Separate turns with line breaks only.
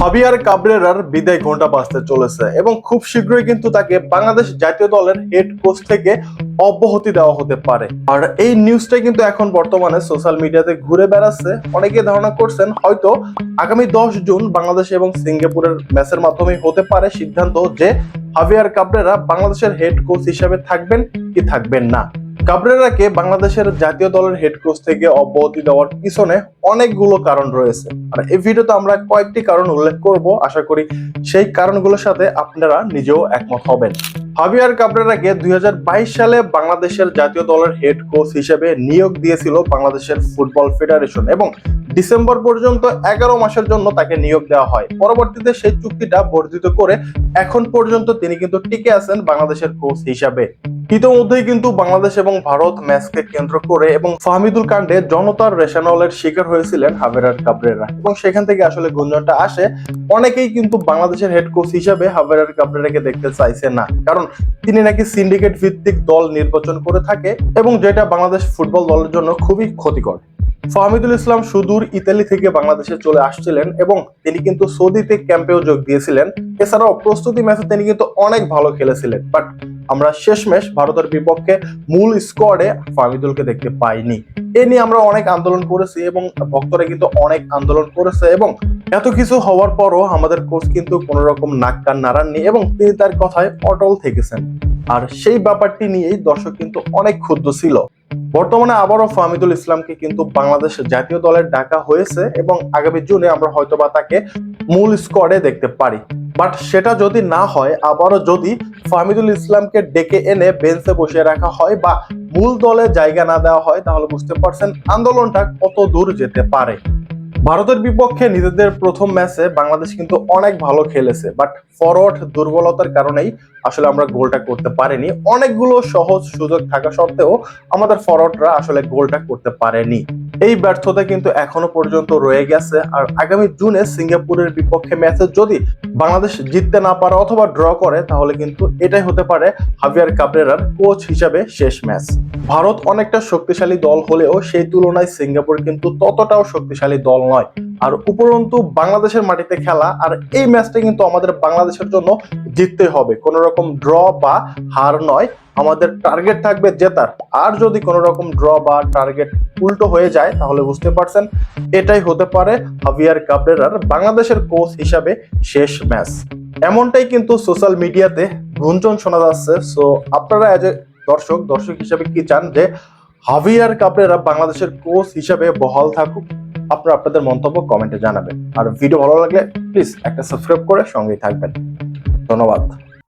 হাভিয়ার কাবরেরার বিদায় ঘন্টা বাজতে চলেছে এবং খুব শীঘ্রই কিন্তু তাকে বাংলাদেশ জাতীয় দলের হেড কোচ থেকে অব্যাহতি দেওয়া হতে পারে। আর এই নিউজটা কিন্তু এখন বর্তমানে সোশ্যাল মিডিয়াতে ঘুরে বেড়াচ্ছে। অনেকে ধারণা করছেন হয়তো আগামী 10 জুন বাংলাদেশ এবং সিঙ্গাপুরের ম্যাচের মাধ্যমে হতে পারে সিদ্ধান্ত যে হাভিয়ার কাবরেরা বাংলাদেশের হেড কোচ হিসেবে থাকবেন কি থাকবেন না। কাবরেরাকে বাংলাদেশের জাতীয় দলের হেড কোচ থেকে অব্যাহতি দেওয়ার পিছনে অনেকগুলো কারণ রয়েছে, আর এই ভিডিওতে আমরা কয়েকটি কারণ উল্লেখ করব। আশা করি সেই কারণগুলোর সাথে আপনারা নিজেও একমত হবেন। হাভিয়ার কাবরেরাকে 2022 সালে বাংলাদেশের জাতীয় দলের হেড কোচ হিসেবে নিয়োগ দিয়েছিল বাংলাদেশের ফুটবল ফেডারেশন এবং ডিসেম্বর পর্যন্ত 11 মাসের জন্য তাকে নিয়োগ দেওয়া হয়। পরবর্তীতে সেই চুক্তিটা বর্ধিত করে এখন পর্যন্ত তিনি কিন্তু টিকে আছেন বাংলাদেশের কোচ হিসাবে। ইতিমধ্যেই কিন্তু বাংলাদেশ এবং ভারত ম্যাচকে কেন্দ্র করে এবং ফাহমিদুল কাণ্ডে জনতার রেশানলের শিকার হয়েছিলেন হাভিয়ার কাবরেরা এবং সেখান থেকে আসলে গুঞ্জনটা আসে অনেকেই কিন্তু বাংলাদেশের হেড কোচ হিসাবে হাভিয়ার কাবরেরাকে দেখতে চাইছে না, কারণ তিনি নাকি সিন্ডিকেট ভিত্তিক দল নির্বাচন করে থাকে এবং যেটা বাংলাদেশ ফুটবল দলের জন্য খুবই ক্ষতিকর। ফাহমিদুল ইসলাম সুদূর ইতালি থেকে বাংলাদেশে চলে আসছিলেন এবং তিনি কিন্তু সৌদিতে ক্যাম্পেও যোগ দিয়েছিলেন। এছাড়াও প্রস্তুতি ম্যাচে তিনি কিন্তু অনেক ভালো খেলেছিলেন, বাট আমরা শেষমেশ ভারতের বিপক্ষে মূল স্কোয়াডে ফাহমিদুলকে দেখতে পাইনি। এ নিয়ে আমরা অনেক আন্দোলন করেছি এবং ভক্তরা কিন্তু অনেক আন্দোলন করেছে এবং এত কিছু হওয়ার পরও আমাদের কোচ কিন্তু কোনো রকম নাক কান নাড়াননি এবং তিনি তার কথায় অটল থেকেছেন। আর সেই ব্যাপারটি নিয়েই দর্শক কিন্তু অনেক ক্ষুব্ধ ছিল। বর্তমানে আবারও ফাহমিদুল ইসলামকে কিন্তু বাংলাদেশ জাতীয় দলের ডাকা হয়েছে এবং আগামী জুনে আমরা হয়তোবা তাকে মূল স্কোয়াডে দেখতে পারি। বাট সেটা যদি না হয়, আবারও যদি ফাহমিদুল ইসলামকে ডেকে এনে বেঞ্চে বসিয়ে রাখা হয় বা মূল দলে জায়গা না দেওয়া হয়, তাহলে বুঝতে পারছেন আন্দোলনটা কত দূর যেতে পারে। ভারতের বিপক্ষে নিজেদের প্রথম ম্যাচে বাংলাদেশ কিন্তু অনেক ভালো খেলেছে, বাট ফরওয়ার্ড দুর্বলতার কারণেই আসলে আমরা গোলটা করতে পারিনি। অনেকগুলো সহজ সুযোগ থাকা সত্ত্বেও আমাদের ফরওয়ার্ডরা আসলে গোলটা করতে পারেনি। এই ব্যর্থতা কিন্তু এখনো পর্যন্ত রয়ে গেছে। আর আগামী জুনে সিঙ্গাপুরের বিপক্ষে ম্যাচে যদি বাংলাদেশ জিততে না পারে অথবা ড্র করে, তাহলে কিন্তু এটাই হতে পারে হাভিয়ার কাবরেরার কোচ হিসাবে শেষ ম্যাচ। ভারত অনেকটা শক্তিশালী দল হলেও সেই তুলনায় সিঙ্গাপুর কিন্তু ততটাও শক্তিশালী দল নয়। আর উপরন্তু বাংলাদেশের মাটিতে খেলা, আর এই ম্যাচটা কিন্তু আমাদের বাংলাদেশের জন্য জিততে হবে। কোন রকম ড্র বা হার নয়, আমাদের টার্গেট থাকবে জেতার। আর যদি কোন রকম ড্র বা টার্গেট উল্টো হয়ে যায়, তাহলে বুঝতে পারছেন এটাই হতে পারে হাভিয়ার কাবরেরার বাংলাদেশের কোচ হিসাবে শেষ ম্যাচ। এমনটাই কিন্তু সোশ্যাল মিডিয়াতে গুঞ্জন শোনা যাচ্ছে। সো আপনারা এজ এ দর্শক হিসাবে কি চান যে হাভিয়ার কাবরেরা বাংলাদেশের কোচ হিসাবে বহাল থাকুক? আপনারা আপনাদের মন্তব্য কমেন্টে জানাবেন। আর ভিডিও ভালো লাগলে প্লিজ একটা সাবস্ক্রাইব করে সঙ্গেই থাকবেন। ধন্যবাদ।